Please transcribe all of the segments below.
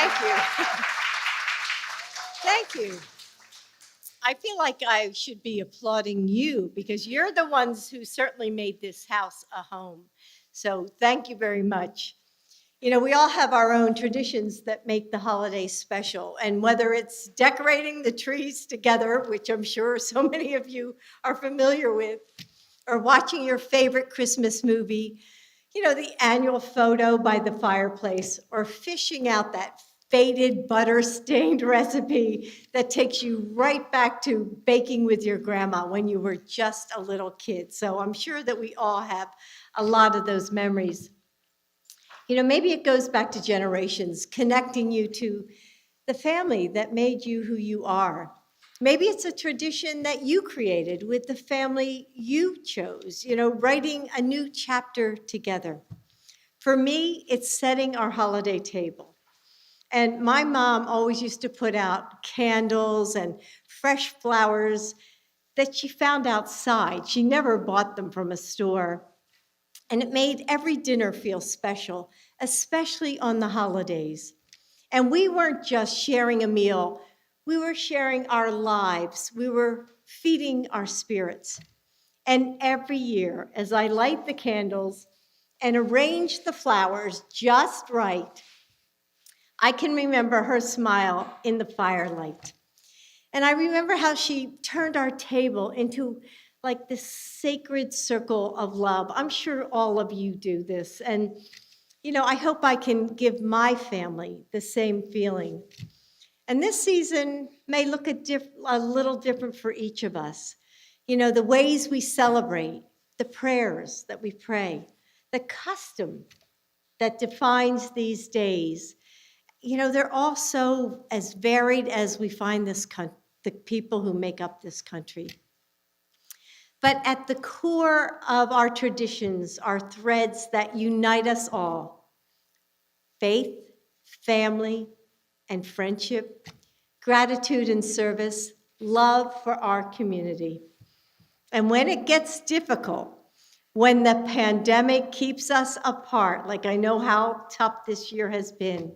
Thank you. Thank you. I feel like I should be applauding you because you're the ones who certainly made this house a home. So thank you very much. You know, we all have our own traditions that make the holidays special. And whether it's decorating the trees together, which I'm sure so many of you are familiar with, or watching your favorite Christmas movie, you know, the annual photo by the fireplace, or fishing out that faded butter-stained recipe that takes you right back to baking with your grandma when you were just a little kid. So I'm sure that we all have a lot of those memories. You know, maybe it goes back to generations, connecting you to the family that made you who you are. Maybe it's a tradition that you created with the family you chose, you know, writing a new chapter together. For me, it's setting our holiday table. And my mom always used to put out candles and fresh flowers that she found outside. She never bought them from a store. And it made every dinner feel special, especially on the holidays. And we weren't just sharing a meal, we were sharing our lives. We were feeding our spirits. And every year, as I light the candles and arrange the flowers just right, I can remember her smile in the firelight. And I remember how she turned our table into like this sacred circle of love. I'm sure all of you do this. And, you know, I hope I can give my family the same feeling. And this season may look a little different for each of us. You know, the ways we celebrate, the prayers that we pray, the custom that defines these days, you know, they're all so as varied as we find the people who make up this country. But at the core of our traditions are threads that unite us all: faith, family, and friendship, gratitude and service, love for our community. And when it gets difficult, when the pandemic keeps us apart, like I know how tough this year has been,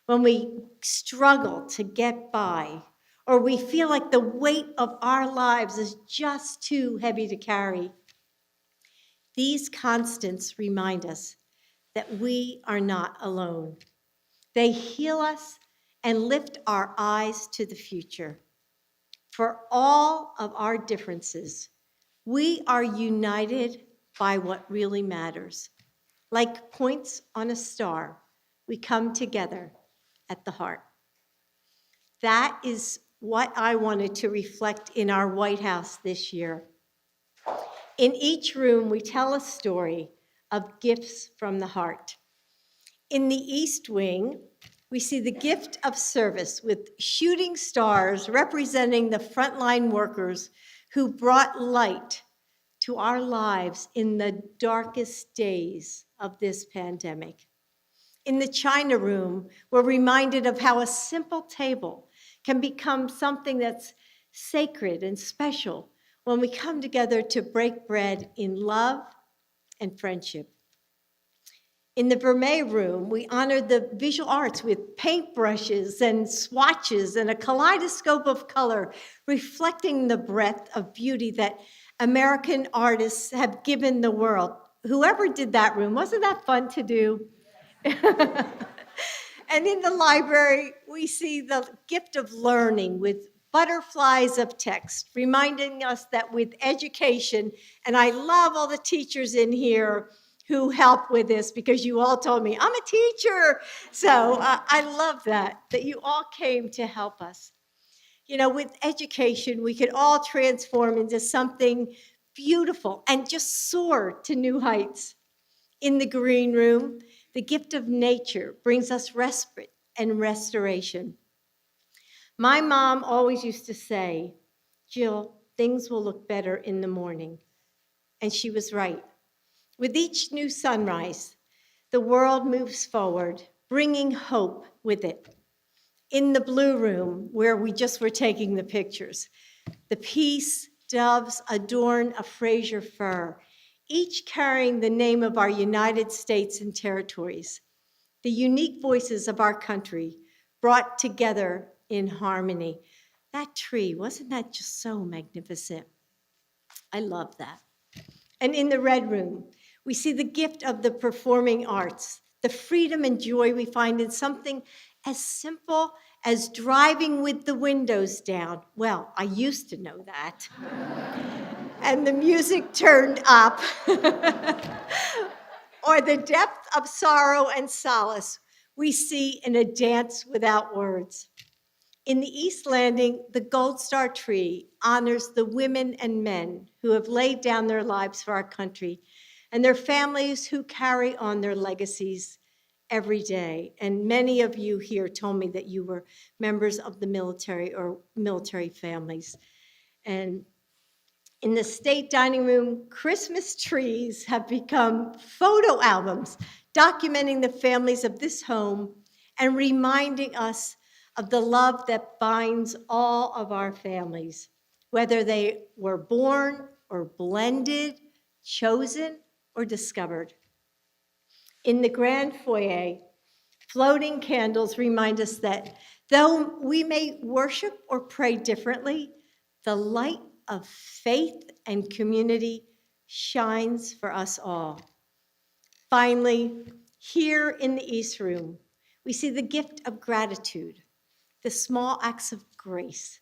when we struggle to get by, or we feel like the weight of our lives is just too heavy to carry, these constants remind us that we are not alone. They heal us and lift our eyes to the future. For all of our differences, we are united by what really matters. Like points on a star, we come together at the heart. That is what I wanted to reflect in our White House this year. In each room, we tell a story of gifts from the heart. In the East Wing, we see the gift of service with shooting stars representing the frontline workers who brought light to our lives in the darkest days of this pandemic. In the China Room, we're reminded of how a simple table can become something that's sacred and special when we come together to break bread in love and friendship. In the Vermeer Room, we honored the visual arts with paintbrushes and swatches and a kaleidoscope of color, reflecting the breadth of beauty that American artists have given the world. Whoever did that room, wasn't that fun to do? And in the library, we see the gift of learning with butterflies of text, reminding us that with education, and I love all the teachers in here who help with this because you all told me, I'm a teacher. So I love that you all came to help us. You know, with education, we could all transform into something beautiful and just soar to new heights. In the Green Room, the gift of nature brings us respite and restoration. My mom always used to say, Jill, things will look better in the morning. And she was right. With each new sunrise, the world moves forward, bringing hope with it. In the Blue Room, where we just were taking the pictures, the peace doves adorn a Fraser fir, each carrying the name of our United States and territories, the unique voices of our country, brought together in harmony. That tree, wasn't that just so magnificent? I love that. And in the red room, we see the gift of the performing arts, the freedom and joy we find in something as simple as driving with the windows down. Well, I used to know that. And the music turned up. Or the depth of sorrow and solace we see in a dance without words. In the East Landing, the Gold Star tree honors the women and men who have laid down their lives for our country and their families who carry on their legacies every day. And many of you here told me that you were members of the military or military families. And in the state dining room, Christmas trees have become photo albums documenting the families of this home and reminding us of the love that binds all of our families, whether they were born or blended, chosen or discovered. In the grand foyer, floating candles remind us that though we may worship or pray differently, the light of faith and community shines for us all. Finally, here in the East Room, we see the gift of gratitude, the small acts of grace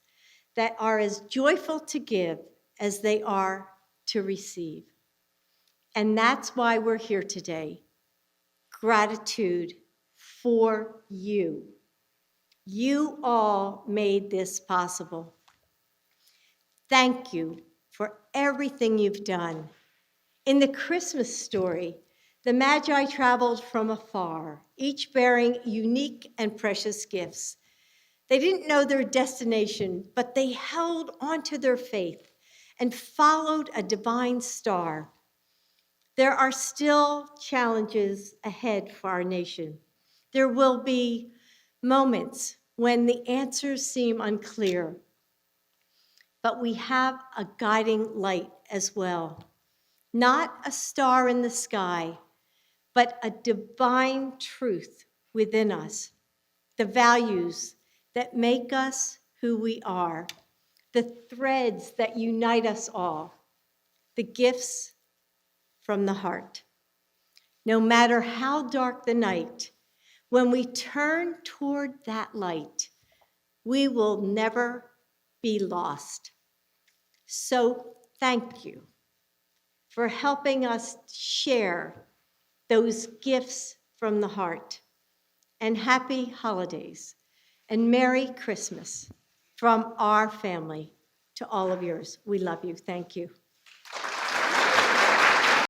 that are as joyful to give as they are to receive. And that's why we're here today. Gratitude for you. You all made this possible. Thank you for everything you've done. In the Christmas story, the Magi traveled from afar, each bearing unique and precious gifts. They didn't know their destination, but they held onto their faith and followed a divine star. There are still challenges ahead for our nation. There will be moments when the answers seem unclear, but we have a guiding light as well. Not a star in the sky, but a divine truth within us, the values that make us who we are, the threads that unite us all, the gifts from the heart. No matter how dark the night, when we turn toward that light, we will never be lost. So thank you for helping us share those gifts from the heart. And happy holidays and Merry Christmas from our family to all of yours. We love you. Thank you.